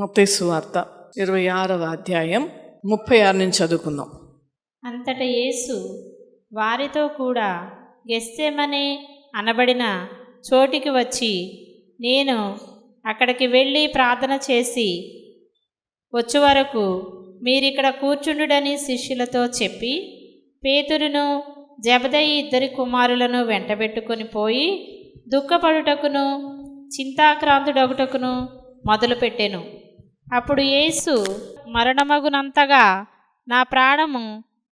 మత్తయి సువార్త 26వ అధ్యాయం 36 నుంచి చదువుకుందాం. అంతటా యేసు వారితో కూడా గెత్సేమనే అనబడిన చోటికి వచ్చి, నేను అక్కడికి వెళ్ళి ప్రార్థన చేసి వచ్చే వరకు మీరిక్కడ కూర్చుండుడని శిష్యులతో చెప్పి, పేతురును జెబెదయి ఇద్దరి కుమారులను వెంటబెట్టుకొని పోయి దుఃఖపడుటకును చింతాక్రాంతుడగుటకును మొదలుపెట్టెను. అప్పుడు యేసు మరణమగునంతగా నా ప్రాణము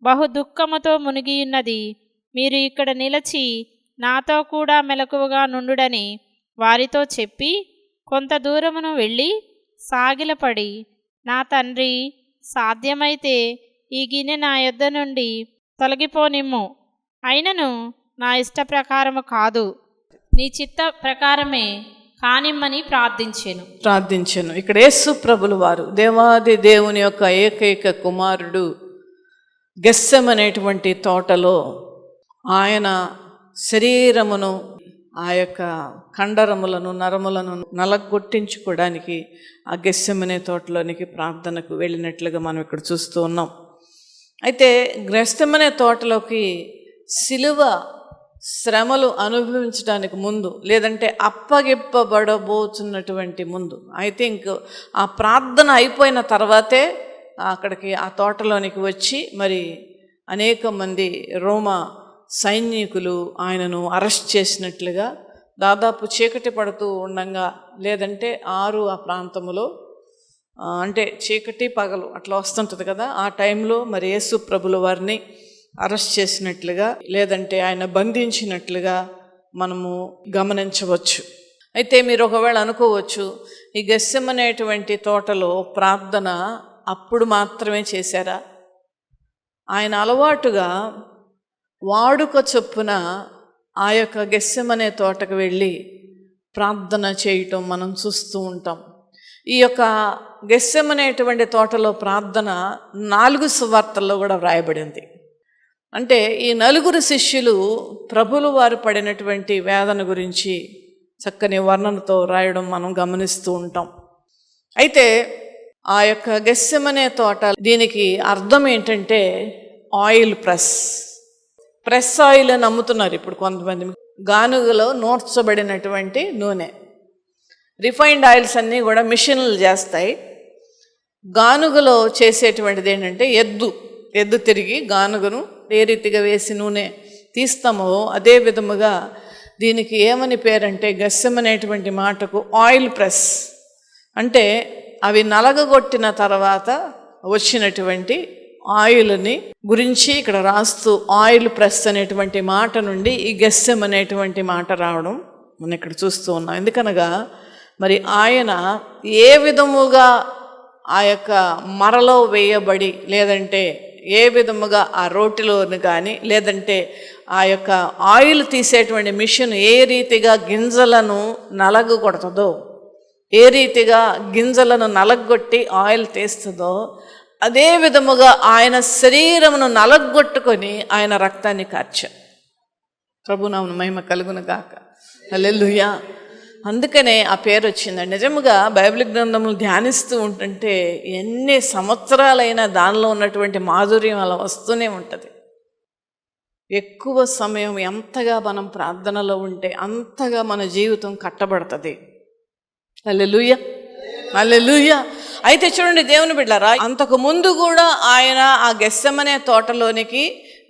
బహు దుఃఖముతో మునిగియున్నది, మీరు ఇక్కడ నిలిచి నాతో కూడా మెలకువగా నుండుడని వారితో చెప్పి కొంత దూరమును వెళ్ళి సాగిలపడి, నా తండ్రి, సాధ్యమైతే ఈ గిన్నె నా యొద్ద నుండి తొలగిపోనిమ్ము, అయినను నా ఇష్ట ప్రకారము కాదు, నీ చిత్త ప్రకారమే కానిమ్మని ప్రార్థించెను. ఇక్కడ యేసు ప్రభులు వారు దేవాది దేవుని యొక్క ఏకైక కుమారుడు గెత్సెమనేటువంటి తోటలో ఆయన శరీరమును ఆ యొక్క కండరములను నరములను నలగొట్టించుకోవడానికి ఆ గెత్సెమనే తోటలోనికి ప్రార్థనకు వెళ్ళినట్లుగా మనం ఇక్కడ చూస్తూ ఉన్నాం. అయితే గెత్సెమనే తోటలోకి సిలువ శ్రమలు అనుభవించడానికి ముందు, లేదంటే అప్పగిప్పబడబోతున్నటువంటి ముందు, ఐ థింక్ ఆ ప్రార్థన అయిపోయిన తర్వాతే అక్కడికి ఆ తోటలోనికి వచ్చి మరి అనేక మంది రోమా సైనికులు ఆయనను అరెస్ట్ చేసినట్లుగా, దాదాపు చీకటి పడుతూ ఉండగా, లేదంటే 6 ఆ ప్రాంతంలో, అంటే చీకటి పగలు అట్లా వస్తుంటుంది కదా, ఆ టైంలో మరి యేసు ప్రభుల వారిని అరెస్ట్ చేసినట్లుగా, లేదంటే ఆయన బంధించినట్లుగా మనము గమనించవచ్చు. అయితే మీరు ఒకవేళ అనుకోవచ్చు, ఈ గెత్సెమనేటువంటి తోటలో ప్రార్థన అప్పుడు మాత్రమే చేశారా? ఆయన అలవాటుగా వాడుక చొప్పున ఆ యొక్క గెత్సెమనే తోటకు వెళ్ళి ప్రార్థన చేయటం మనం చూస్తూ ఉంటాం. ఈ యొక్క గెత్సెమనేటువంటి తోటలో ప్రార్థన 4 సువార్తల్లో కూడా వ్రాయబడింది. అంటే ఈ 4 శిష్యులు ప్రభులు వారు పడినటువంటి వేదన గురించి చక్కని వర్ణనతో రాయడం మనం గమనిస్తూ ఉంటాం. అయితే ఆ యొక్క గెత్సెమనే తోట, దీనికి అర్థం ఏంటంటే ఆయిల్ ప్రెస్ ఆయిల్ అని అమ్ముతున్నారు ఇప్పుడు కొంతమంది. గానుగలో నూర్చబడినటువంటి నూనె, రిఫైన్డ్ ఆయిల్స్ అన్నీ కూడా మిషన్లు చేస్తాయి. గానుగలో చేసేటువంటిది ఏంటంటే ఎద్దు తిరిగి గానుగను ఏ రీతిగా వేసి నూనె తీస్తామో అదే విధముగా దీనికి ఏమని పేరంటే, గెత్సెమనేటువంటి మాటకు ఆయిల్ ప్రెస్ అంటే అవి నలగగొట్టిన తర్వాత వచ్చినటువంటి ఆయిల్ని గురించి ఇక్కడ రాస్తూ ఆయిల్ ప్రెస్ అనేటువంటి మాట నుండి ఈ గెత్సెమనేటువంటి మాట రావడం మనం ఇక్కడ చూస్తూ ఉన్నాం. ఎందుకనగా మరి ఆయన ఏ విధముగా ఆ యొక్క మరలో వేయబడి, లేదంటే ఏ విధముగా ఆ రోటిలోని కానీ, లేదంటే ఆ యొక్క ఆయిల్ తీసేటువంటి మిషన్ ఏ రీతిగా గింజలను నలగొడుతుందో, ఏ రీతిగా గింజలను నలగొట్టి ఆయిల్ తీస్తుందో, అదే విధముగా ఆయన శరీరమును నలగొట్టుకొని ఆయన రక్తాన్ని కార్చారు. ప్రభునామమున మహిమ కలుగును గాక. హల్లెలూయా. అందుకనే ఆ పేరు వచ్చిందండి. నిజముగా బైబిల్ గ్రంథములు ధ్యానిస్తూ ఉంటుంటే ఎన్ని సంవత్సరాలైనా దానిలో ఉన్నటువంటి మాధుర్యం అలా వస్తూనే ఉంటుంది. ఎక్కువ సమయం ఎంతగా మనం ప్రార్థనలో ఉంటే అంతగా మన జీవితం కట్టబడుతుంది. హల్లెలూయా, హల్లెలూయా. అయితే చూడండి దేవుని బిడ్డలారా, అంతకు ముందు కూడా ఆయన ఆ గెత్సెమనే తోటలోనికి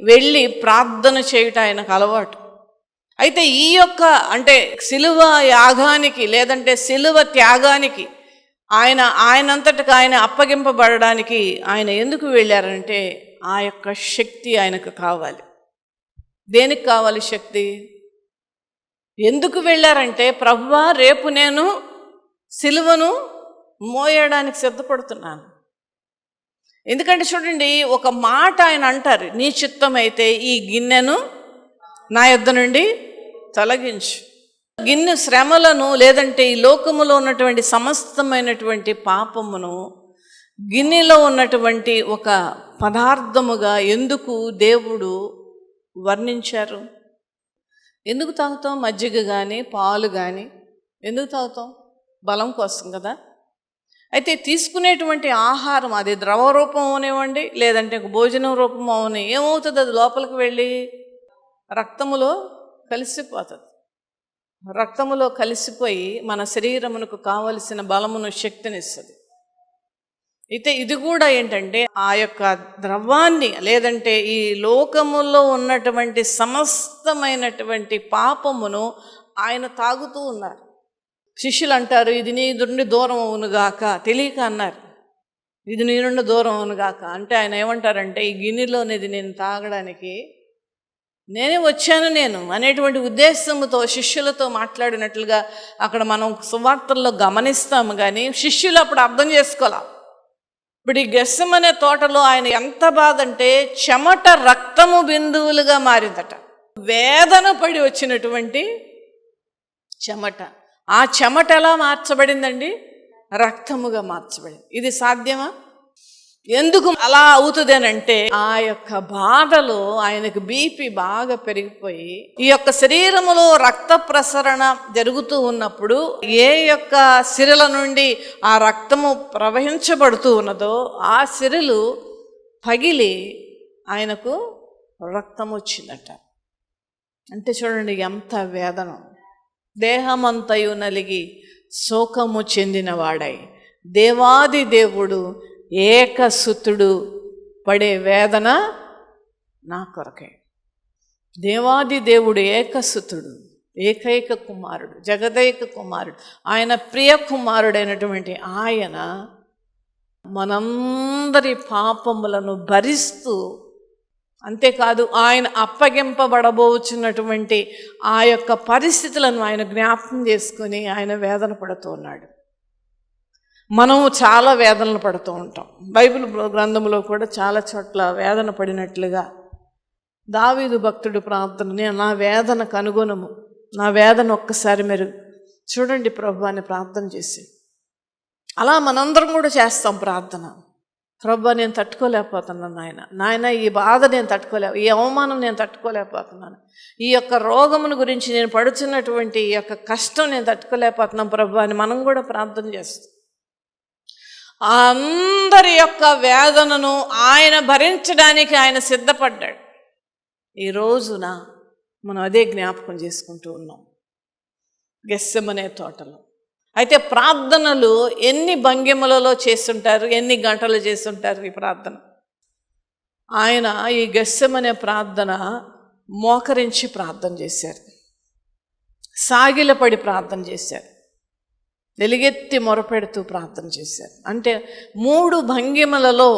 వెళ్ళి ప్రార్థన చేయటం ఆయనకు అలవాటు. అయితే ఈ యొక్క అంటే సిలువ యాగానికి, లేదంటే సిలువ త్యాగానికి, ఆయనంతటికి ఆయన అప్పగింపబడడానికి ఆయన ఎందుకు వెళ్ళారంటే ఆ యొక్క శక్తి ఆయనకు కావాలి. దేనికి కావాలి శక్తి? ఎందుకు వెళ్ళారంటే, ప్రభువా రేపు నేను సిలువను మోయడానికి సిద్ధపడుతున్నాను. ఎందుకంటే చూడండి, ఒక మాట ఆయన అంటారు, నీ చిత్తమైతే ఈ గిన్నెను నా యొద్ద నుండి తొలగించు. గిన్నె శ్రమలను, లేదంటే ఈ లోకములో ఉన్నటువంటి సమస్తమైనటువంటి పాపమును గిన్నెలో ఉన్నటువంటి ఒక పదార్థముగా ఎందుకు దేవుడు వర్ణించారు? ఎందుకు తాగుతాం? మజ్జిగ కానీ పాలు కానీ ఎందుకు తాగుతాం? బలం కోసం కదా. అయితే తీసుకునేటువంటి ఆహారం అది ద్రవ రూపం అవనివ్వండి, లేదంటే భోజనం రూపం అవని, ఏమవుతుంది? అది లోపలికి వెళ్ళి రక్తములో కలిసిపోతుంది. రక్తములో కలిసిపోయి మన శరీరమునకు కావలసిన బలమును, శక్తినిస్తుంది. అయితే ఇది కూడా ఏంటంటే ఆ యొక్క ద్రవాన్ని, లేదంటే ఈ లోకములో ఉన్నటువంటి సమస్తమైనటువంటి పాపమును ఆయన తాగుతూ ఉన్నారు. శిష్యులు అంటారు, ఇది నీ నుండి దూరం అవునుగాక, తెలియక అన్నారు, ఇది నీ నుండి దూరం అవునుగాక. అంటే ఆయన ఏమంటారంటే, ఈ గిన్నెలోనిది నేను తాగడానికి నేనే వచ్చాను అనేటువంటి ఉద్దేశంతో శిష్యులతో మాట్లాడినట్లుగా అక్కడ మనం సువార్తల్లో గమనిస్తాము. కానీ శిష్యులు అప్పుడు అర్థం చేసుకోవాలి. ఇప్పుడు ఈ గెత్సెమనే తోటలో ఆయన ఎంత బాధ అంటే చెమట రక్తము బిందువులుగా మారిందట. వేదన పడి వచ్చినటువంటి చెమట, ఆ చెమట ఎలా మార్చబడిందండి? రక్తముగా మార్చబడింది. ఇది సాధ్యమా? ఎందుకు అలా అవుతుంది అని అంటే, ఆ యొక్క బాధలో ఆయనకు బీపీ బాగా పెరిగిపోయి ఈ యొక్క శరీరములో రక్త ప్రసరణ జరుగుతూ ఉన్నప్పుడు ఏ యొక్క సిరల నుండి ఆ రక్తము ప్రవహించబడుతూ ఉన్నదో ఆ సిరలు పగిలి ఆయనకు రక్తం వచ్చిందట. అంటే చూడండి ఎంత వేదన. దేహమంతయు నలిగి శోకము చెందినవాడై దేవాది దేవుడు ఏకసుతుడు పడే వేదన నా కొరకే. దేవాది దేవుడు ఏకసుతుడు, ఏకైక కుమారుడు, జగదైక కుమారుడు, ఆయన ప్రియ కుమారుడైనటువంటి ఆయన మనందరి పాపములను భరిస్తూ, అంతేకాదు ఆయన అప్పగింపబడబోచున్నటువంటి ఆ యొక్క పరిస్థితులను ఆయన జ్ఞాపకం చేసుకుని ఆయన వేదన పడుతూ ఉన్నాడు. మనము చాలా వేదనలు పడుతూ ఉంటాం. బైబిల్ గ్రంథంలో కూడా చాలా చోట్ల వేదన పడినట్లుగా దావీదు భక్తుడు ప్రార్థన, నేను నా వేదన కనుగొనము, నా వేదన ఒక్కసారి మీరు చూడండి ప్రభు అని ప్రార్థన చేసి, అలా మనందరం కూడా చేస్తాం ప్రార్థన. ప్రభు నేను తట్టుకోలేకపోతున్నాను నాయన, ఈ బాధ నేను ఈ అవమానం నేను తట్టుకోలేకపోతున్నాను, ఈ యొక్క రోగమును గురించి నేను పడుచున్నటువంటి ఈ యొక్క కష్టం నేను తట్టుకోలేకపోతున్నాను ప్రభు అని మనం కూడా ప్రార్థన చేస్తాం. అందరి యొక్క వేదనను ఆయన భరించడానికి ఆయన సిద్ధపడ్డాడు. ఈ రోజున మనం అదే జ్ఞాపకం చేసుకుంటూ ఉన్నాం గెత్సెమనే తోటలో. అయితే ప్రార్థనలు ఎన్ని భంగిమలలో చేస్తుంటారు, ఎన్ని గంటలు చేస్తుంటారు ఈ ప్రార్థన? ఆయన ఈ గెత్సెమనే ప్రార్థన మోకరించి ప్రార్థన చేశారు, సాగిలపడి ప్రార్థన చేశారు, వెలుగెత్తి మొరపెడుతూ ప్రార్థన చేశారు. అంటే 3 భంగిమలలో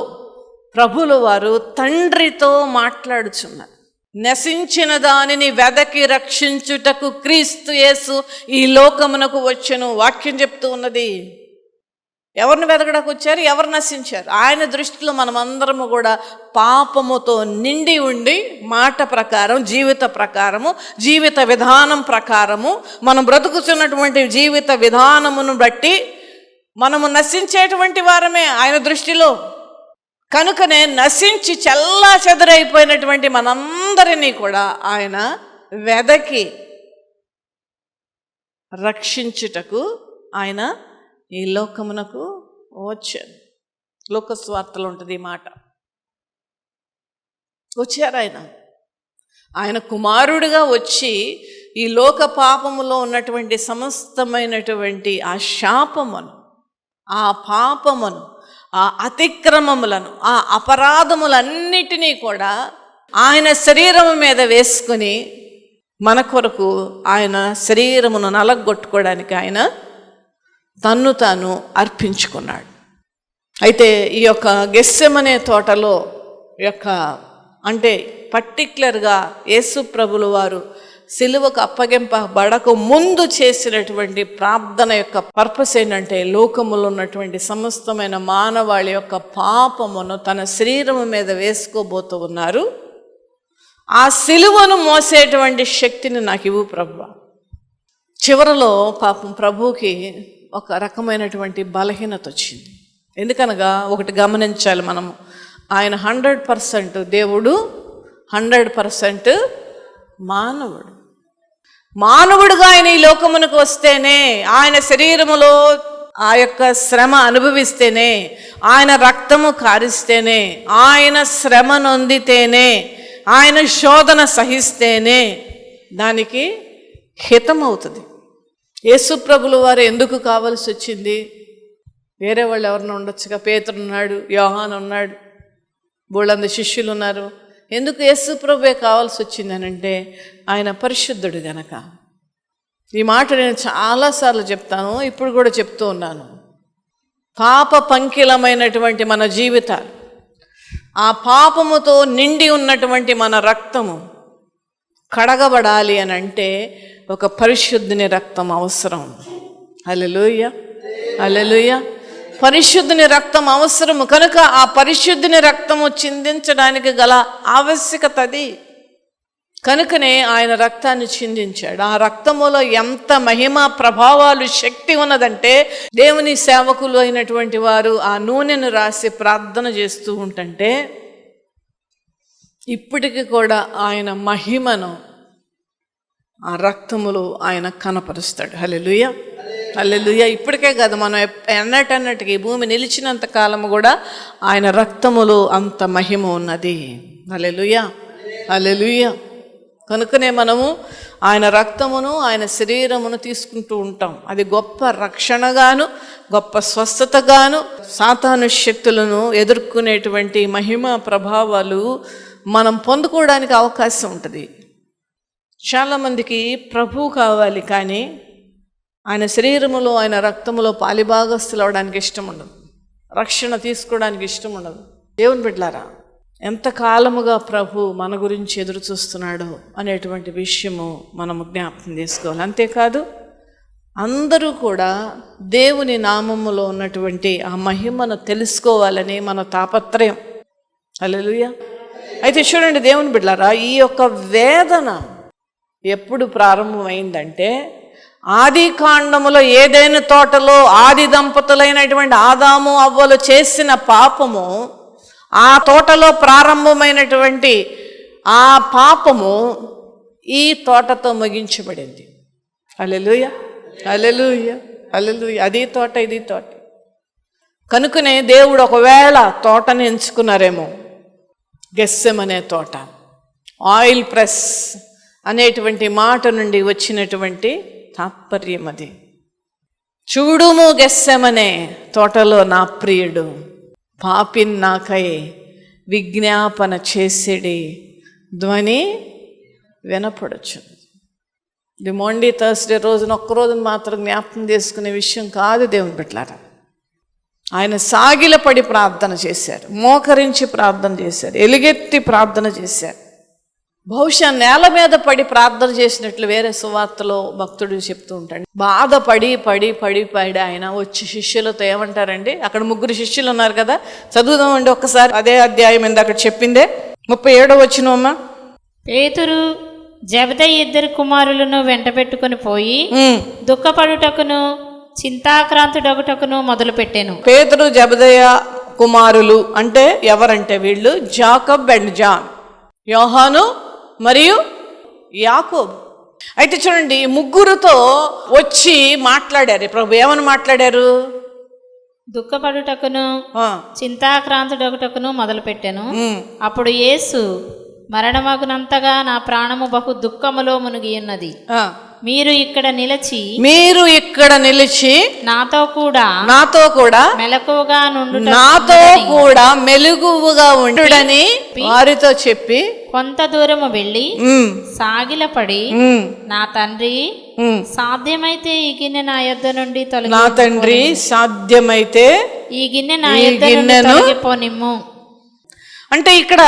ప్రభుల వారు తండ్రితో మాట్లాడుచున్నారు. నశించిన దానిని వెదకి రక్షించుటకు క్రీస్తు యేసు ఈ లోకమునకు వచ్చెను వాక్యం చెప్తూ ఉన్నది. ఎవరిని వెదకడానికి వచ్చారు? ఎవరు నశించారు? ఆయన దృష్టిలో మనమందరము కూడా పాపముతో నిండి ఉండి మాట ప్రకారం, జీవిత ప్రకారము, జీవిత విధానం ప్రకారము, మనం బ్రతుకుతున్నటువంటి జీవిత విధానమును బట్టి మనము నశించేటువంటి వారమే ఆయన దృష్టిలో. కనుకనే నశించి చల్లా చెదరైపోయినటువంటి మనందరినీ కూడా ఆయన వెదకి రక్షించుటకు ఆయన ఈ లోకమునకు వచ్చారు. లోకస్వార్తలో ఉంటుంది ఈ మాట. వచ్చారు ఆయన కుమారుడిగా వచ్చి ఈ లోక పాపములో ఉన్నటువంటి సమస్తమైనటువంటి ఆ శాపమును, ఆ పాపమును, ఆ అతిక్రమములను, ఆ అపరాధములన్నిటినీ కూడా ఆయన శరీరము మీద వేసుకుని మన కొరకు ఆయన శరీరమును నలగొట్టుకోవడానికి ఆయన తన్ను తాను అర్పించుకున్నాడు. అయితే ఈ యొక్క గెత్సెమనే తోటలో అంటే పర్టిక్యులర్గా యేసు ప్రభుల వారు సిలువకు అప్పగింపబడక ముందు చేసినటువంటి ప్రార్థన యొక్క పర్పస్ ఏంటంటే, లోకములో ఉన్నటువంటి సమస్తమైన మానవాళి యొక్క పాపమును తన శరీరము మీద వేసుకోబోతూ ఉన్నారు. ఆ సిలువను మోసేటువంటి శక్తిని నాకు ఇవ్వు ప్రభువా. చివరలో పాపం ప్రభువుకి ఒక రకమైనటువంటి బలహీనత వచ్చింది. ఎందుకనగా ఒకటి గమనించాలి మనము, ఆయన 100% దేవుడు, 100% మానవుడుగా ఆయన ఈ లోకమునకు వస్తేనే ఆయన శరీరములో ఆ యొక్క శ్రమ అనుభవిస్తేనే, ఆయన రక్తము కారిస్తేనే, ఆయన శ్రమ నొందితేనే, ఆయన శోధన సహిస్తేనే దానికి హితమవుతుంది. యేసు ప్రభుల వారు ఎందుకు కావాల్సి వచ్చింది? వేరే వాళ్ళు ఎవరైనా ఉండొచ్చుగా. పేతురు ఉన్నాడు, యోహాను ఉన్నాడు, బోళ్ళంది శిష్యులు ఉన్నారు. ఎందుకు యేసు ప్రభువే కావాల్సి వచ్చింది అని అంటే ఆయన పరిశుద్ధుడు గనక. ఈ మాట నేను చాలాసార్లు చెప్తాను, ఇప్పుడు కూడా చెప్తూ ఉన్నాను. పాప పంకిలమైనటువంటి మన జీవితాలు, ఆ పాపముతో నిండి ఉన్నటువంటి మన రక్తము కడగబడాలి అని అంటే ఒక పరిశుద్ధుని రక్తం అవసరం. హల్లెలూయా, హల్లెలూయా. పరిశుద్ధుని రక్తం అవసరము కనుక ఆ పరిశుద్ధుని రక్తము చిందించడానికి గల ఆవశ్యకత అది. కనుకనే ఆయన రక్తాన్ని చిందించాడు. ఆ రక్తములో ఎంత మహిమ ప్రభావాలు, శక్తి ఉన్నదంటే దేవుని సేవకులు అయినటువంటి వారు ఆ నూనెను రాసి ప్రార్థన చేస్తూ ఉంటుంటే ఇప్పటికీ కూడా ఆయన మహిమను ఆ రక్తములో ఆయన కనపరుస్తాడు. హల్లెలూయా, హల్లెలూయా. ఇప్పటికే కాదు, మనం ఎన్నటన్నట్టుగా ఈ భూమి నిలిచినంత కాలము కూడా ఆయన రక్తములో అంత మహిమ ఉన్నది. హల్లెలూయా, హల్లెలూయా. కనుకనే మనము ఆయన రక్తమును, ఆయన శరీరమును తీసుకుంటూ ఉంటాం. అది గొప్ప రక్షణగాను, గొప్ప స్వస్థతగాను, సాతాను శక్తులను ఎదుర్కొనేటువంటి మహిమ ప్రభావాలు మనం పొందుకోవడానికి అవకాశం ఉంటుంది. చాలామందికి ప్రభువు కావాలి, కానీ ఆయన శరీరములో, ఆయన రక్తములో పాలిభాగస్తులు అవడానికి ఇష్టం ఉండదు, రక్షణ తీసుకోవడానికి ఇష్టం ఉండదు. దేవుని బిడ్డలారా, ఎంతకాలముగా ప్రభు మన గురించి ఎదురు చూస్తున్నాడో అనేటువంటి విషయము మనము జ్ఞాపకం చేసుకోవాలి. అంతేకాదు అందరూ కూడా దేవుని నామములో ఉన్నటువంటి ఆ మహిమను తెలుసుకోవాలని మన తాపత్రయం. హల్లెలూయా. అయితే చూడండి దేవుని బిడ్డలారా, ఈ యొక్క వేదన ఎప్పుడు ప్రారంభమైందంటే ఆది కాండములో ఏదైనా తోటలో ఆది దంపతులైనటువంటి ఆదాము అవ్వలు చేసిన పాపము, ఆ తోటలో ప్రారంభమైనటువంటి ఆ పాపము ఈ తోటతో ముగించబడింది. హల్లెలూయా, హల్లెలూయా, హల్లెలూయా. అది తోట, ఇది తోట. కనుకనే దేవుడు ఒకవేళ తోటని ఎంచుకున్నారేమో, గెస్సెమనే తోట, ఆయిల్ ప్రెస్ అనేటువంటి మాట నుండి వచ్చినటువంటి తాత్పర్యం అది. చూడుము గెస్సెమనే తోటలో నా ప్రియుడు, పాపిన్ నాకై విజ్ఞాపన చేసేడి ధ్వని వినపడచ్చు. ఇది మొండి థర్స్డే రోజున ఒక్కరోజున మాత్రం జ్ఞాపకం చేసుకునే విషయం కాదు దేవుని బిడ్డలారా. ఆయన సాగిలపడి ప్రార్థన చేశారు, మోకరించి ప్రార్థన చేశారు, ఎలుగెత్తి ప్రార్థన చేశారు. బహుశా నేల మీద పడి ప్రార్థన చేసినట్లు వేరే సువార్తలో భక్తుడు చెప్తూ ఉంటాడు. బాధపడి పడి పడి పడి ఆయన వచ్చి శిష్యులతో ఏమంటారండి, అక్కడ 3 శిష్యులు ఉన్నారు కదా, చదువుదామండి ఒక్కసారి అదే అధ్యాయం అక్కడ చెప్పిందే 37వ వచనమా. పేతురు జెబెదయి 2 కుమారులను వెంట పెట్టుకుని పోయి దుఃఖపడుటకును చింతాక్రాంతుడొకటకును మొదలుపెట్టాను. పేతురు జెబెదయి కుమారులు అంటే ఎవరంటే వీళ్ళు జాకబ్ అండ్ జాన్, యోహాను మరియు యాకోబు. అయితే చూడండి, 3తో వచ్చి మాట్లాడారు. ప్రభు ఏమని మాట్లాడారు? దుఃఖపడుటకును చింతాక్రాంతుడొకటకును మొదలుపెట్టాను. అప్పుడు యేసు, మరణమగునంతగా నా ప్రాణము బహు దుఃఖములో మునిగి ఉన్నది. మీరు ఇక్కడ నిలిచి నాతో కూడా మెలకువగా ఉండుడని వారితో చెప్పి కొంత దూరము వెళ్ళి సాగిలపడి, నా తండ్రి సాధ్యమైతే ఈ గిన్నె నా యొద్ద నుండి తొలగిపోనిమ్ము. అంటే ఇక్కడ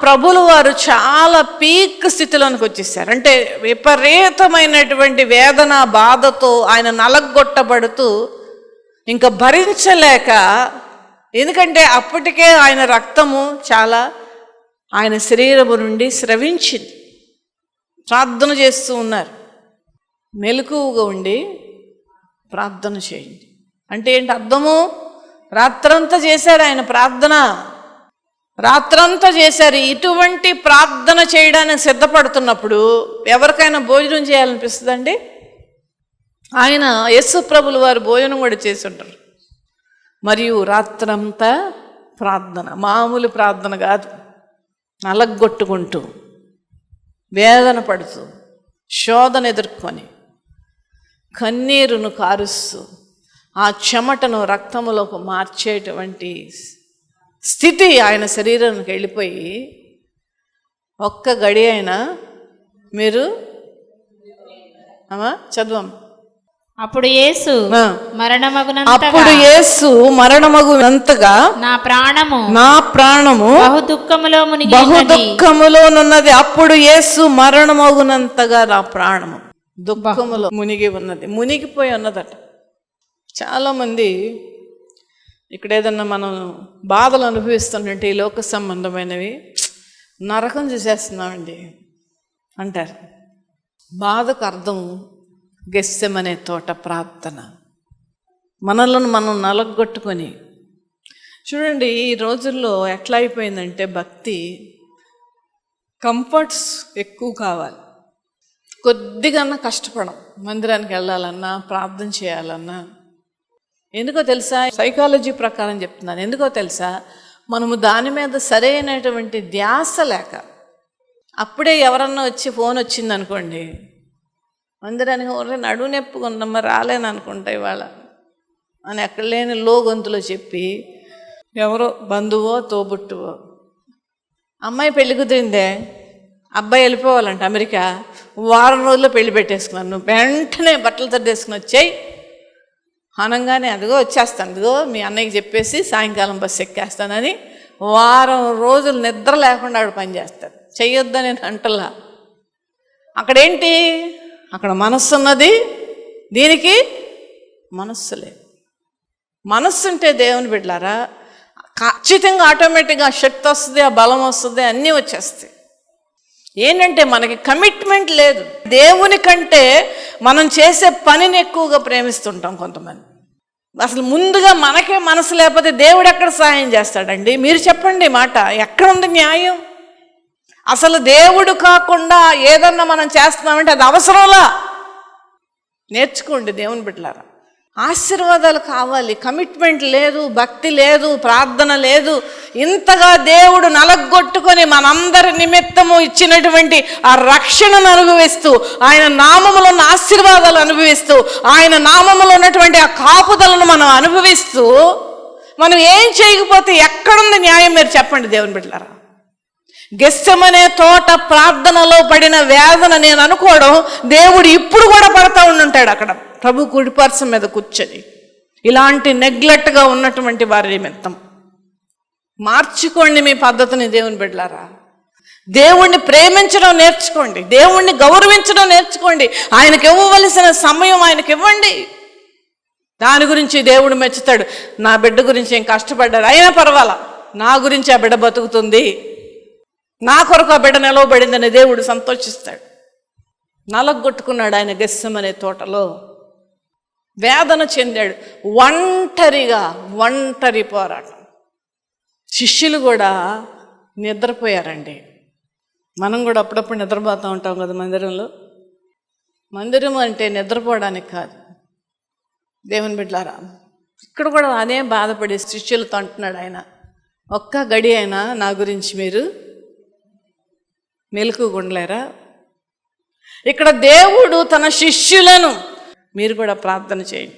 ప్రభుల వారు చాలా పీక్ స్థితిలోనికి వచ్చేసారు. అంటే విపరీతమైనటువంటి వేదన బాధతో ఆయన నలగొట్టబడుతూ ఇంకా భరించలేక, ఎందుకంటే అప్పటికే ఆయన రక్తము చాలా ఆయన శరీరము నుండి స్రవించింది. ప్రార్థన చేస్తూ ఉన్నారు. మెలకువగా ఉండి ప్రార్థన చేయండి అంటే ఏంటి అర్థము? రాత్రంతా చేశారు ఆయన ప్రార్థన, రాత్రంతా చేశారు. ఇటువంటి ప్రార్థన చేయడానికి సిద్ధపడుతున్నప్పుడు ఎవరికైనా భోజనం చేయాలనిపిస్తుందండి? ఆయన యేసు ప్రభుల వారు భోజనం కూడా చేసి ఉంటారు. మరియు రాత్రంతా ప్రార్థన, మామూలు ప్రార్థన కాదు, నలగొట్టుకుంటూ, వేదన పడుతూ, శోధన ఎదుర్కొని, కన్నీరును కారుస్తూ, ఆ చెమటను రక్తములోకి మార్చేటువంటి స్థితి ఆయన శరీరానికి వెళ్ళిపోయి, ఒక్క గడి అయినా మీరు చదవం. అప్పుడు యేసు మరణమగునంతగా నా ప్రాణము బహుదుఃఖములోనున్నది. అప్పుడు యేసు మరణమగునంతగా నా ప్రాణము దుఃఖములో మునిగి ఉన్నది, మునిగిపోయి ఉన్నదట. చాలామంది ఇక్కడ ఏదన్నా మనం బాధలు అనుభవిస్తున్నట్టు ఈ లోక సంబంధమైనవి నరకం చూసేస్తున్నామండి అంటారు. బాధకు అర్థం గెస్సెమనే తోట ప్రార్థన. మనలను మనం నలగొట్టుకొని చూడండి. ఈ రోజుల్లో ఎట్లా అయిపోయిందంటే భక్తి కంఫర్ట్స్ ఎక్కువ కావాలి. కొద్దిగా కష్టపడం మందిరానికి వెళ్ళాలన్నా, ప్రార్థన చేయాలన్నా. ఎందుకో తెలుసా, సైకాలజీ ప్రకారం చెప్తున్నాను. ఎందుకో తెలుసా, మనము దాని మీద సరైనటువంటి ధ్యాస లేక, అప్పుడే ఎవరన్నా వచ్చి ఫోన్ వచ్చింది అనుకోండి, మందిరానికి నడువు నొప్పుకున్నమ్మ రాలేను అనుకుంటా ఇవాళ అని ఎక్కడ లేని లో గొంతులో చెప్పి, ఎవరో బంధువో తోబుట్టువో, అమ్మాయి పెళ్లి కుదిరిందే, అబ్బాయి వెళ్ళిపోవాలంట అమెరికా, వారం రోజుల్లో పెళ్లి పెట్టేసుకున్నాను, నువ్వు వెంటనే బట్టలు తట్టేసుకుని వచ్చేయి అనగానే అదిగో వచ్చేస్తాను, అదిగో మీ అన్నయ్యకి చెప్పేసి సాయంకాలం బస్సు ఎక్కేస్తానని వారం రోజులు నిద్ర లేకుండా ఆవిడ పని చేస్తాడు. చెయ్యొద్దని అంటలా. అక్కడేంటి, అక్కడ మనస్సు ఉన్నది, దీనికి మనస్సు లేదు. మనస్సు ఉంటే దేవుని బిడ్డలారా ఖచ్చితంగా ఆటోమేటిక్గా శక్తి వస్తుంది, ఆ బలం వస్తుంది, అన్నీ వచ్చేస్తాయి. ఏంటంటే మనకి కమిట్మెంట్ లేదు. దేవుని కంటే మనం చేసే పనిని ఎక్కువగా ప్రేమిస్తుంటాం కొంతమంది. అసలు ముందుగా మనకే మనసు లేకపోతే దేవుడు ఎక్కడ సహాయం చేస్తాడండి? మీరు చెప్పండి మాట, ఎక్కడ ఉంది న్యాయం? అసలు దేవుడు కాకుండా ఏదన్నా మనం చేస్తున్నామంటే అది అవసరంలా. నేర్చుకోండి దేవుని బిడ్డలారా. ఆశీర్వాదాలు కావాలి, కమిట్మెంట్ లేదు, భక్తి లేదు, ప్రార్థన లేదు. ఇంతగా దేవుడు నలగొట్టుకొని మనందరి నిమిత్తము ఇచ్చినటువంటి ఆ రక్షణను అనుభవిస్తూ, ఆయన నామములో ఉన్న ఆశీర్వాదాలు అనుభవిస్తూ, ఆయన నామములో ఉన్నటువంటి ఆ కాపుదలను మనం అనుభవిస్తూ, మనం ఏం చేయకపోతే ఎక్కడుంది న్యాయం? మీరు చెప్పండి దేవుని బిడ్డలారా. గెస్సెమనే తోట ప్రార్థనలో పడిన వేదన నేను అనుకోవడం, దేవుడు ఇప్పుడు కూడా పడతా ఉండుంటాడు అక్కడ ప్రభు కుడిపర్సం మీద కూర్చొని. ఇలాంటి నెగ్లెక్ట్గా ఉన్నటువంటి వారి నిమిత్తం మార్చుకోండి మీ పద్ధతిని దేవుని బిడ్డలారా. దేవుణ్ణి ప్రేమించడం నేర్చుకోండి, దేవుణ్ణి గౌరవించడం నేర్చుకోండి. ఆయనకి ఇవ్వవలసిన సమయం ఆయనకి ఇవ్వండి. దాని గురించి దేవుడు మెచ్చుతాడు. నా బిడ్డ గురించి ఏం కష్టపడ్డాడు, అయినా పర్వాలా, నా గురించి ఆ బిడ్డ బతుకుతుంది, నా కొరకు ఆ బిడ్డ నిలవబడిందని దేవుడు సంతోషిస్తాడు. నలగొట్టుకున్నాడు ఆయన గెస్సెమనే తోటలో, వేదన చెందాడు. ఒంటరి పోరాటం. శిష్యులు కూడా నిద్రపోయారండి. మనం కూడా అప్పుడప్పుడు నిద్రపోతూ ఉంటాం కదా మందిరంలో. మందిరం అంటే నిద్రపోవడానికి కాదు దేవుని బిడ్డలారా. ఇక్కడ కూడా అదే బాధపడి శిష్యులతో అంటున్నాడు ఆయన, ఒక్క గడి అయినా నా గురించి మీరు మెలకుగా ఉండలేరా? ఇక్కడ దేవుడు తన శిష్యులను, మీరు కూడా ప్రార్థన చేయండి,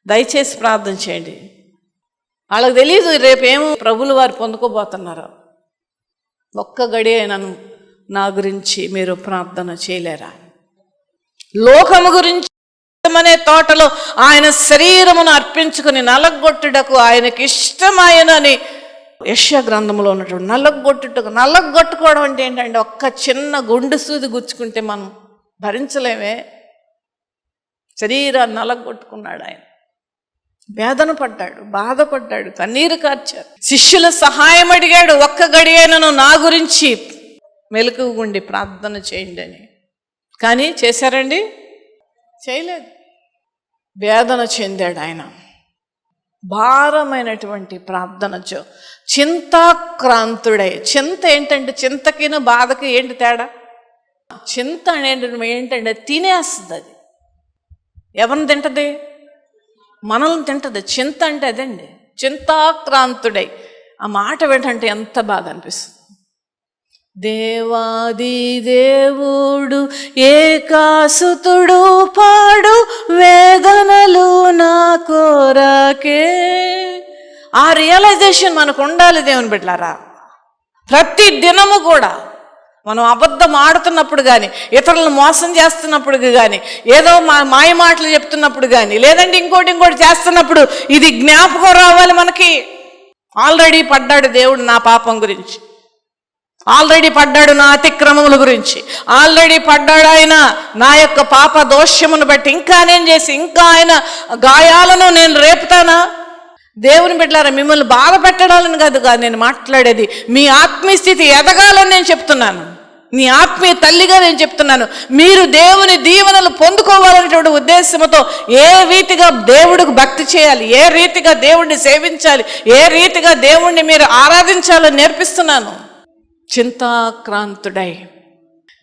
దయచేసి ప్రార్థన చేయండి. వాళ్ళకి తెలియదు రేపేమో ప్రభులు వారు పొందుకోబోతున్నారు. ఒక్క గడి అయినను నా గురించి మీరు ప్రార్థన చేయలేరా? లోకము గురించి అనే తోటలో ఆయన శరీరమును అర్పించుకుని నలగొట్టుటకు ఆయనకి ఇష్టమాయనని యెషయా గ్రంథంలో ఉన్నటువంటి నలగొట్టుకోవడం అంటే ఏంటంటే, ఒక్క చిన్న గుండు సూది గుచ్చుకుంటే మనం భరించలేమే. శరీరాన్ని నలగొట్టుకున్నాడు ఆయన. వేదన పడ్డాడు, బాధపడ్డాడు, కన్నీరు కార్చాడు. శిష్యుల సహాయం అడిగాడు, ఒక్క గడి అయినను నా గురించి మెలకువగుండి ప్రార్థన చేయండి అని. కానీ చేశారండి? చేయలేదు. వేదన చెందాడు ఆయన. భారమైనటువంటి ప్రార్థనచో చింతాక్రాంతుడై. చింత ఏంటంటే, చింతకిను బాధకి ఏంటి తేడా? చింత అనేది ఏంటంటే తినేస్తుంది. అది ఎవరిని తింటది? మనల్ని తింటది. చింత అంటే అదండి, చింతాక్రాంతుడై. ఆ మాట ఏంటంటే ఎంత బాధ అనిపిస్తుంది. దేవాది దేవుడు ఏకాసుతుడు పాడు వేదనలు నా కోరకే. ఆ రియలైజేషన్ మనకు ఉండాలి దేవుని బిడ్డలారా. ప్రతి దినము కూడా మనం అబద్ధం ఆడుతున్నప్పుడు కానీ, ఇతరులను మోసం చేస్తున్నప్పుడు కానీ, ఏదో మాయ మాటలు చెప్తున్నప్పుడు కానీ, లేదంటే ఇంకోటి చేస్తున్నప్పుడు ఇది జ్ఞాపకం రావాలి మనకి. ఆల్రెడీ పడ్డాడు దేవుడు నా పాపం గురించి, ఆల్రెడీ పడ్డాడు నా అతిక్రమముల గురించి, ఆల్రెడీ పడ్డాడు ఆయన నా యొక్క పాప దోషమును బట్టి. ఇంకా నేను చేసి ఇంకా ఆయన గాయాలను నేను రేపుతానా? దేవుని బిడ్డలారా, మిమ్మల్ని బాధ పెట్టడాలని కాదు నేను మాట్లాడేది. మీ ఆత్మీయ స్థితి ఎదగాలని నేను చెప్తున్నాను. మీ ఆత్మీయ తల్లిగా నేను చెప్తున్నాను. మీరు దేవుని దీవెనలు పొందుకోవాలనేటువంటి ఉద్దేశంతో ఏ రీతిగా దేవుడికి భక్తి చేయాలి, ఏ రీతిగా దేవుణ్ణి సేవించాలి, ఏ రీతిగా దేవుణ్ణి మీరు ఆరాధించాలని నేర్పిస్తున్నాను. చింతాక్రాంతుడై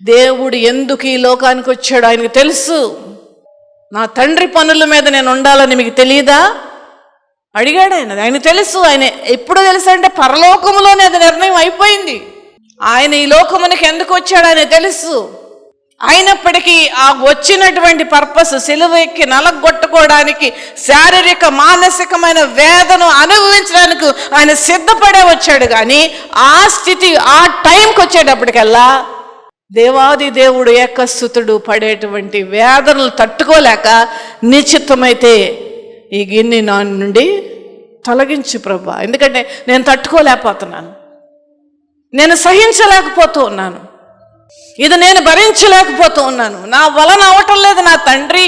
దేవుడు ఎందుకు ఈ లోకానికి వచ్చాడు ఆయనకు తెలుసు. నా తండ్రి పనుల మీద నేను ఉండాలని మీకు తెలియదా? అడిగాడు ఆయన తెలుసు. ఆయన ఎప్పుడు తెలుసు అంటే పరలోకములోనే అది నిర్ణయం అయిపోయింది. ఆయన ఈ లోకమునికి ఎందుకు వచ్చాడు ఆయన తెలుసు. అయినప్పటికీ ఆ వచ్చినటువంటి పర్పస్ సిలువ ఎక్కి నలగొట్టుకోవడానికి, శారీరక మానసికమైన వేదన అనుభవించడానికి ఆయన సిద్ధపడే వచ్చాడు. కానీ ఆ స్థితి ఆ టైంకి వచ్చేటప్పటికల్లా దేవాది దేవుడు ఏకస్తుతుడు పడేటువంటి వేదనలు తట్టుకోలేక, నిశ్చితమైతే ఈ గిన్నె నా నుండి తొలగించు ప్రభువా, ఎందుకంటే నేను తట్టుకోలేకపోతున్నాను, నేను సహించలేకపోతూ ఉన్నాను, ఇది నేను భరించలేకపోతూ ఉన్నాను, నా వలన అవటం లేదు నా తండ్రి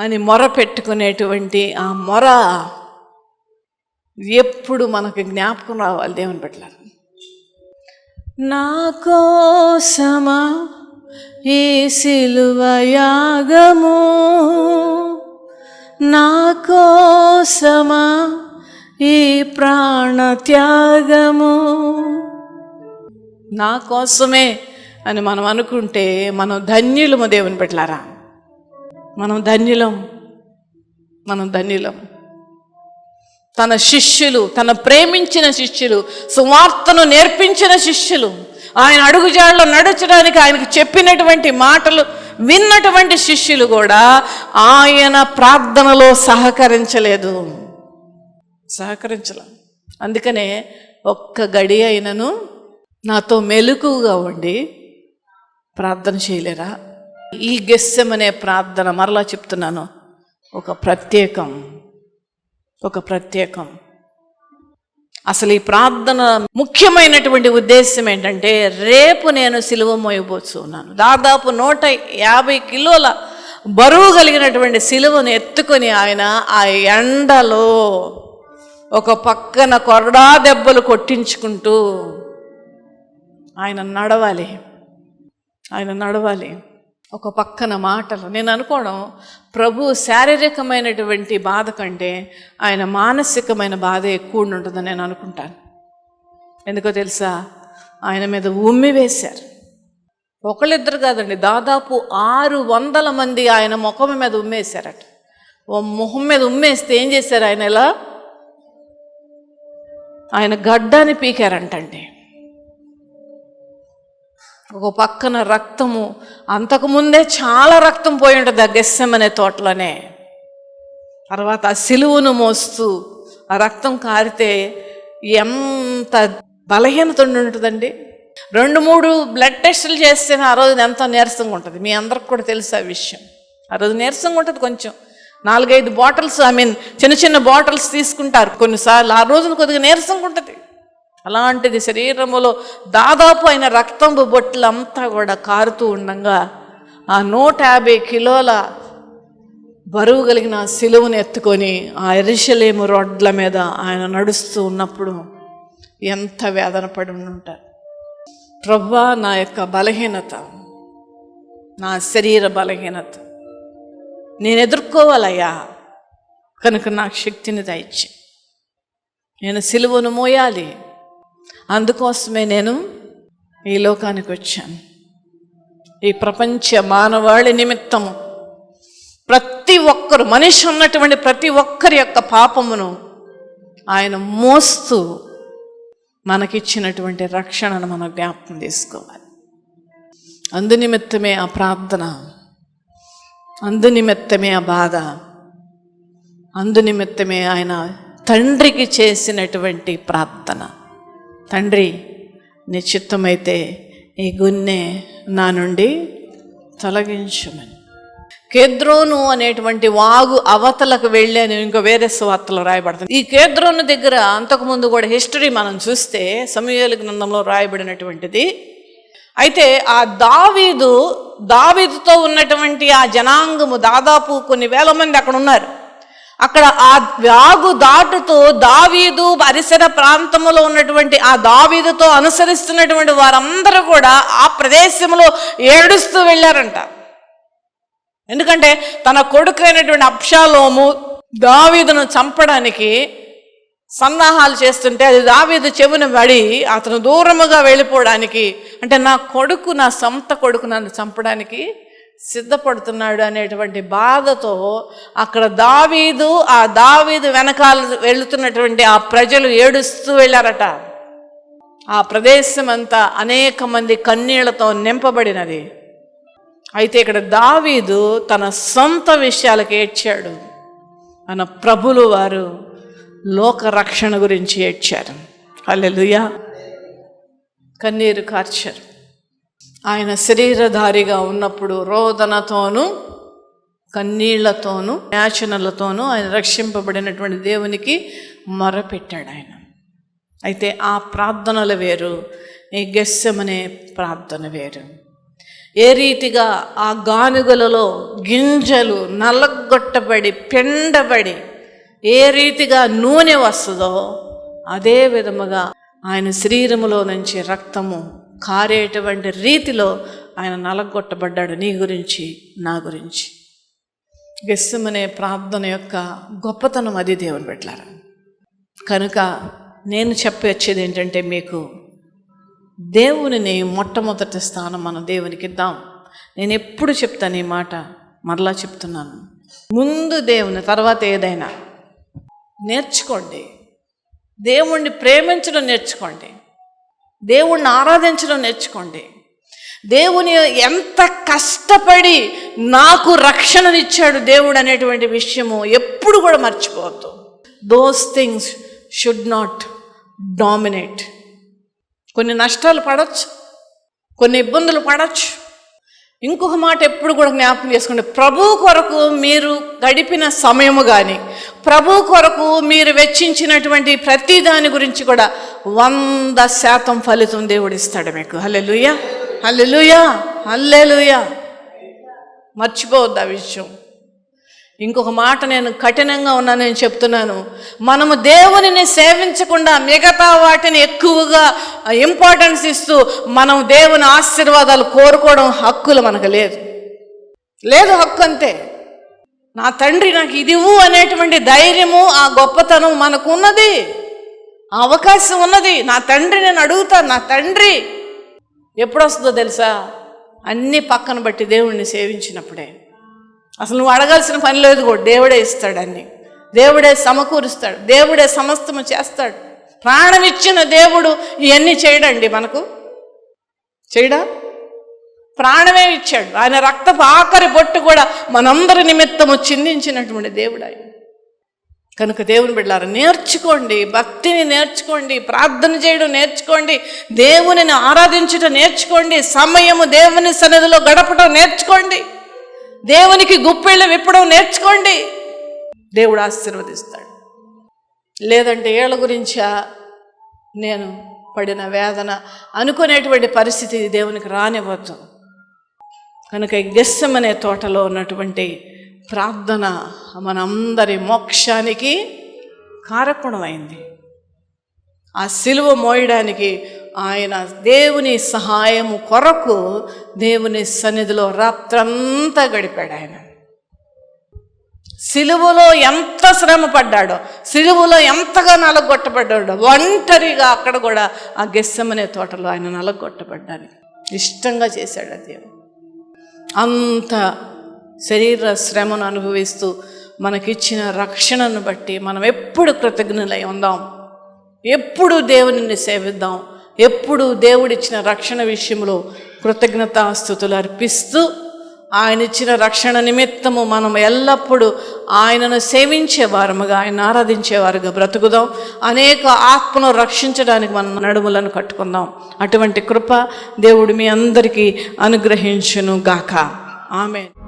అని మొర పెట్టుకునేటువంటి ఆ మొర ఎప్పుడు మనకు జ్ఞాపకం రావాలి దేవుని బిడ్డలారా. నా కోసమా ఈ సిలువ యాగము, నా కోసమా ఈ ప్రాణ త్యాగము. నా కోసమే అని మనం అనుకుంటే మనం ధన్యులము దేవుని బిడ్డలారా. మనం ధన్యులం. తన శిష్యులు, తన ప్రేమించిన శిష్యులు, సువార్తను నేర్పించిన శిష్యులు, ఆయన అడుగుజాడలో నడచడానికి ఆయనకు చెప్పినటువంటి మాటలు విన్నటువంటి శిష్యులు కూడా ఆయన ప్రార్థనలో సహకరించలేదు. అందుకనే ఒక్క గడి అయినను నాతో మెలకుగా ఉండి ప్రార్థన చేయలేరా? ఈ గెస్సెమనే ప్రార్థన మరలా చెప్తున్నాను, ఒక ప్రత్యేకం. అసలు ఈ ప్రార్థన ముఖ్యమైనటువంటి ఉద్దేశం ఏంటంటే, రేపు నేను సిలువ మోయబోతున్నాను. దాదాపు 150 కిలోల బరువు కలిగినటువంటి సిలువను ఎత్తుకొని ఆయన ఆ ఎండలో ఒక పక్కన కొరడా దెబ్బలు కొట్టించుకుంటూ ఆయన నడవాలి. ఒక పక్కన మాటలు. నేను అనుకోవడం, ప్రభు శారీరకమైనటువంటి బాధ కంటే ఆయన మానసికమైన బాధ ఎక్కువ ఉంటుందని నేను అనుకుంటాను. ఎందుకో తెలుసా? ఆయన మీద ఉమ్మి వేశారు. ఒకళ్ళిద్దరు కాదండి, దాదాపు 600 మంది ఆయన ముఖం మీద ఉమ్మేశారట. ఓ ముఖం మీద ఉమ్మేస్తే ఏం చేశారు? ఆయన గడ్డాన్ని పీకారంటండి. ఒక పక్కన రక్తము, అంతకుముందే చాలా రక్తం పోయి ఉంటుంది ఆ గెస్సెమనే తోటలోనే. తర్వాత ఆ సిలువను మోస్తూ ఆ రక్తం కారితే ఎంత బలహీనత ఉంటుందండి. 2-3 బ్లడ్ టెస్టులు చేస్తే ఆ రోజు ఎంతో నీరసంగా ఉంటుంది. మీ అందరికి కూడా తెలుసు ఆ విషయం. ఆ రోజు నీరసంగా ఉంటుంది. కొంచెం 4-5 బాటిల్స్, చిన్న బాటిల్స్ తీసుకుంటారు కొన్నిసార్లు. ఆ రోజున కొద్దిగా నీరసంగా ఉంటుంది. అలాంటిది శరీరములో దాదాపు ఆయన రక్తంపు బొట్లంతా కూడా కారుతూ ఉండగా ఆ 150 కిలోల బరువు కలిగిన సిలువను ఎత్తుకొని ఆ యెరూషలేము రోడ్ల మీద ఆయన నడుస్తూ ఉన్నప్పుడు ఎంత వేదన పడి ఉంటారు. ప్రభువా, నా యొక్క బలహీనత, నా శరీర బలహీనత నేను ఎదుర్కోవాలయ్యా, కనుక నాకు శక్తిని దయచి, నేను సిలువను మోయాలి. అందుకోసమే నేను ఈ లోకానికి వచ్చాను. ఈ ప్రపంచ మానవాళి నిమిత్తము ప్రతి ఒక్కరు, మనిషి ఉన్నటువంటి ప్రతి ఒక్కరి యొక్క పాపమును ఆయన మోస్తూ మనకిచ్చినటువంటి రక్షణను మనం జ్ఞాపకం తీసుకోవాలి. అందునిమిత్తమే ఆ ప్రార్థన, అందునిమిత్తమే ఆ బాధ, అందునిమిత్తమే ఆయన తండ్రికి చేసినటువంటి ప్రార్థన. తండ్రి, నీ చిత్తమైతే ఈ గున్నె నా నుండి తొలగించుమని. కేద్రోను అనేటువంటి వాగు అవతలకు వెళ్ళి అని ఇంకో వేరే సువార్తలో రాయబడుతుంది. ఈ కేద్రోను దగ్గర అంతకుముందు కూడా హిస్టరీ మనం చూస్తే సమూయేలు గ్రంథంలో రాయబడినటువంటిది. అయితే ఆ దావీదుతో ఉన్నటువంటి ఆ జనాంగము దాదాపు కొన్ని వేల మంది అక్కడ ఉన్నారు. అక్కడ ఆ వాగు దాటుతూ దావీదు పరిసర ప్రాంతంలో ఉన్నటువంటి ఆ దావీదుతో అనుసరిస్తున్నటువంటి వారందరూ కూడా ఆ ప్రదేశంలో ఏడుస్తూ వెళ్ళారంట. ఎందుకంటే తన కొడుకు అయినటువంటి అబ్షాలోము దావీదును చంపడానికి సన్నాహాలు చేస్తుంటే అది దావీదు చెవిన పడి అతను దూరముగా వెళ్ళిపోవడానికి, అంటే నా కొడుకు, నా సొంత కొడుకు నన్ను చంపడానికి సిద్ధపడుతున్నాడు అనేటువంటి బాధతో అక్కడ ఆ దావీదు వెనకాల వెళుతున్నటువంటి ఆ ప్రజలు ఏడుస్తూ వెళ్ళారట. ఆ ప్రదేశం అంతా అనేక మంది కన్నీళ్లతో నింపబడినది. అయితే ఇక్కడ దావీదు తన సొంత విషయాలకు ఏడ్చాడు, మన ప్రభులు వారు లోక రక్షణ గురించి ఏడ్చారు. హల్లెలూయా. కన్నీరు కార్చారు. ఆయన శరీరధారిగా ఉన్నప్పుడు రోదనతోనూ కన్నీళ్లతోనూ యాచనలతోనూ ఆయన రక్షింపబడినటువంటి దేవునికి మొరపెట్టాడు ఆయన. అయితే ఆ ప్రార్థనలు వేరు, ఈ గెస్సెమనే ప్రార్థన వేరు. ఏ రీతిగా ఆ గానుగలలో గింజలు నల్లగొట్టబడి పెండబడి ఏ రీతిగా నూనె వస్తుందో అదే విధముగా ఆయన శరీరములో నుంచి రక్తము కారేటువంటి రీతిలో ఆయన నలగొట్టబడ్డాడు, నీ గురించి, నా గురించి. గెస్సెమనే ప్రార్థన యొక్క గొప్పతనం అది, దేవుని బిడ్డలారా. కనుక నేను చెప్పొచ్చేది ఏంటంటే, మీకు దేవునిని మొట్టమొదటి స్థానం మనం దేవునికి ఇద్దాం. నేను ఎప్పుడు చెప్తాను ఈ మాట, మరలా చెప్తున్నాను. ముందు దేవుని, తర్వాత ఏదైనా. నేర్చుకోండి, దేవుణ్ణి ప్రేమించడం నేర్చుకోండి, దేవుణ్ణి ఆరాధించడం నేర్చుకోండి. దేవుని ఎంత కష్టపడి నాకు రక్షణనిచ్చాడు దేవుడు అనేటువంటి విషయము ఎప్పుడు కూడా మర్చిపోవద్దు. Those things should not dominate. కొన్ని నష్టాలు పడవచ్చు, కొన్ని ఇబ్బందులు పడవచ్చు. ఇంకొక మాట ఎప్పుడు కూడా జ్ఞాపకం చేసుకోండి, ప్రభు కొరకు మీరు గడిపిన సమయము కానీ, ప్రభు కొరకు మీరు వెచ్చించినటువంటి ప్రతి దాని గురించి కూడా 100% ఫలితం దేవుడు ఇస్తాడు మీకు. హల్లెలూయా, హల్లెలూయా, హల్లెలూయా. మర్చిపోవద్దు ఆ విషయం. ఇంకొక మాట నేను కఠినంగా ఉన్నా నేను చెప్తున్నాను, మనము దేవునిని సేవించకుండా మిగతా వాటిని ఎక్కువగా ఇంపార్టెన్స్ ఇస్తూ మనం దేవుని ఆశీర్వాదాలు కోరుకోవడం హక్కులు మనకు లేదు హక్కు అంతే. నా తండ్రి నాకు ఇది ఇవ్వు అనేటువంటి ధైర్యము, ఆ గొప్పతనం మనకు ఉన్నది, ఆ అవకాశం ఉన్నది. నా తండ్రి నేను అడుగుతాను. నా తండ్రి ఎప్పుడు వస్తుందో తెలుసా? అన్నీ పక్కన బట్టి దేవుణ్ణి సేవించినప్పుడే. అసలు నువ్వు అడగాల్సిన పని లేదు కూడా, దేవుడే ఇస్తాడు అన్నీ, దేవుడే సమకూరుస్తాడు, దేవుడే సమస్తము చేస్తాడు. ప్రాణం ఇచ్చిన దేవుడు ఇవన్నీ చేయడండి మనకు, చేయడా? ప్రాణమే ఇచ్చాడు. ఆయన రక్తపు ఆఖరి బొట్టు కూడా మనందరి నిమిత్తము చిందించినటువంటి దేవుడు ఆయన. కనుక దేవుని బిడ్డలారా, నేర్చుకోండి, భక్తిని నేర్చుకోండి, ప్రార్థన చేయడం నేర్చుకోండి, దేవునిని ఆరాధించడం నేర్చుకోండి, సమయము దేవుని సన్నిధిలో గడపడం నేర్చుకోండి, దేవునికి గుప్పెళ్ళు విప్పడం నేర్చుకోండి. దేవుడు ఆశీర్వదిస్తాడు. లేదంటే ఏళ్ళ గురించా నేను పడిన వేదన అనుకునేటువంటి పరిస్థితి దేవునికి రానివ్వద్దు. కనుక గెస్సెమనే తోటలో ఉన్నటువంటి ప్రార్థన మనందరి మోక్షానికి కారకుణమైంది. ఆ సిలువ మోయడానికి ఆయన దేవుని సహాయము కొరకు దేవుని సన్నిధిలో రాత్రంతా గడిపాడు. ఆయన సిలువలో ఎంత శ్రమ పడ్డాడో, సిలువలో ఎంతగా నలగొట్టబడ్డాడో, ఒంటరిగా అక్కడ కూడా ఆ గెస్సెమనే తోటలో ఆయన నలగొట్టబడ్డానికి ఇష్టంగా చేశాడు దేవుడు. అంత శరీర శ్రమను అనుభవిస్తూ మనకిచ్చిన రక్షణను బట్టి మనం ఎప్పుడు కృతజ్ఞులై ఉందాం. ఎప్పుడు దేవునిని సేవిద్దాం. ఎప్పుడు దేవుడిచ్చిన రక్షణ విషయంలో కృతజ్ఞతాస్తుతులు అర్పిస్తూ ఆయన ఇచ్చిన రక్షణ నిమిత్తము మనం ఎల్లప్పుడూ ఆయనను సేవించేవారముగా, ఆయన ఆరాధించేవారుగా బ్రతుకుదాం. అనేక ఆత్మను రక్షించడానికి మనం నడుములను కట్టుకుందాం. అటువంటి కృప దేవుడు మీ అందరికీ అనుగ్రహించును గాక. ఆమేన్.